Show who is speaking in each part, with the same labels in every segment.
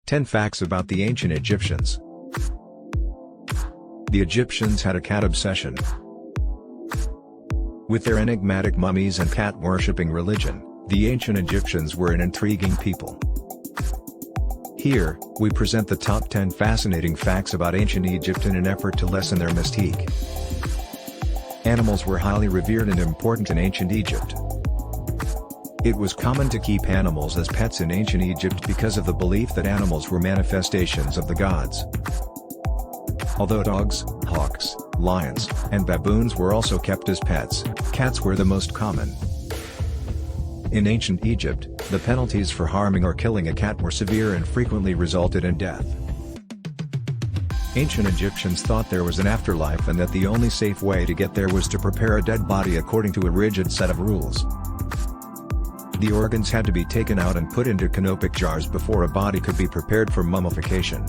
Speaker 1: 10 Facts about the Ancient Egyptians. The Egyptians had a cat obsession. With their enigmatic mummies and cat-worshipping religion, the ancient Egyptians were an intriguing people. Here, we present the top 10 fascinating facts about ancient Egypt in an effort to lessen their mystique. Animals were highly revered and important in ancient Egypt. It was common to keep animals as pets in ancient Egypt because of the belief that animals were manifestations of the gods. Although dogs, hawks, lions, and baboons were also kept as pets, cats were the most common. In ancient Egypt, the penalties for harming or killing a cat were severe and frequently resulted in death. Ancient Egyptians thought there was an afterlife and that the only safe way to get there was to prepare a dead body according to a rigid set of rules. The organs had to be taken out and put into canopic jars before a body could be prepared for mummification.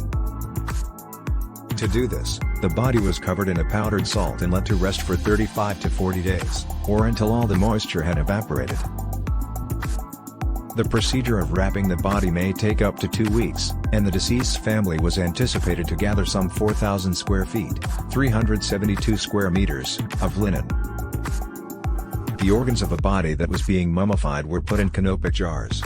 Speaker 1: To do this, the body was covered in a powdered salt and let to rest for 35 to 40 days, or until all the moisture had evaporated. The procedure of wrapping the body may take up to 2 weeks, and the deceased's family was anticipated to gather some 4,000 square feet, 372 square meters, of linen. The organs of a body that was being mummified were put in canopic jars.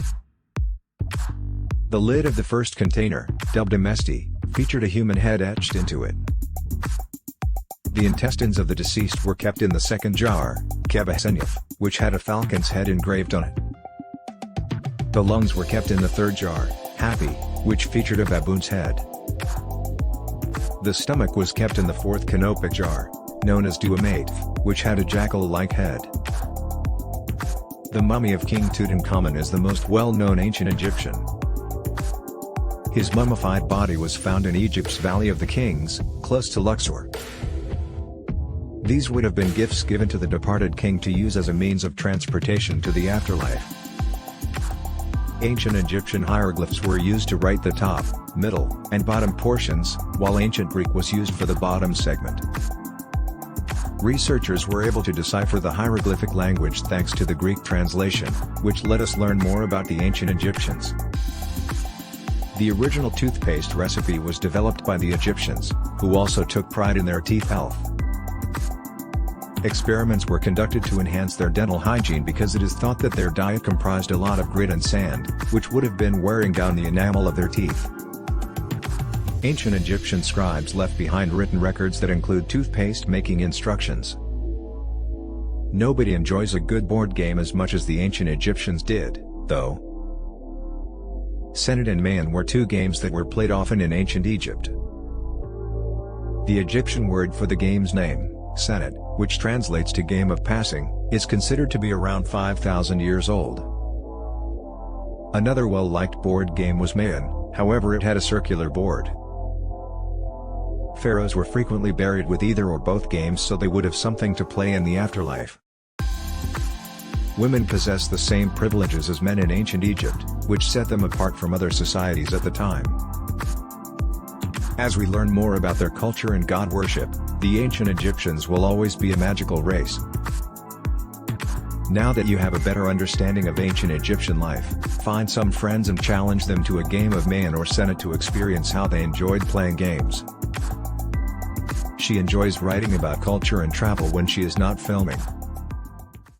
Speaker 1: The lid of the first container, dubbed a mesti, featured a human head etched into it. The intestines of the deceased were kept in the second jar, kebasenyaf, which had a falcon's head engraved on it. The lungs were kept in the third jar, happy, which featured a baboon's head. The stomach was kept in the fourth canopic jar, known as duamatf, which had a jackal-like head. The mummy of King Tutankhamun is the most well-known ancient Egyptian. His mummified body was found in Egypt's Valley of the Kings, close to Luxor. These would have been gifts given to the departed king to use as a means of transportation to the afterlife. Ancient Egyptian hieroglyphs were used to write the top, middle, and bottom portions, while ancient Greek was used for the bottom segment. Researchers were able to decipher the hieroglyphic language thanks to the Greek translation, which let us learn more about the ancient Egyptians. The original toothpaste recipe was developed by the Egyptians, who also took pride in their teeth health. Experiments were conducted to enhance their dental hygiene because it is thought that their diet comprised a lot of grit and sand, which would have been wearing down the enamel of their teeth. Ancient Egyptian scribes left behind written records that include toothpaste making instructions. Nobody enjoys a good board game as much as the ancient Egyptians did, though. Senet and Mayan were two games that were played often in ancient Egypt. The Egyptian word for the game's name, Senet, which translates to game of passing, is considered to be around 5,000 years old. Another well-liked board game was Mayan, however it had a circular board. Pharaohs were frequently buried with either or both games so they would have something to play in the afterlife. Women possessed the same privileges as men in ancient Egypt, which set them apart from other societies at the time. As we learn more about their culture and god worship, the ancient Egyptians will always be a magical race. Now that you have a better understanding of ancient Egyptian life, find some friends and challenge them to a game of Mayan or Senet to experience how they enjoyed playing games. She enjoys writing about culture and travel when she is not filming.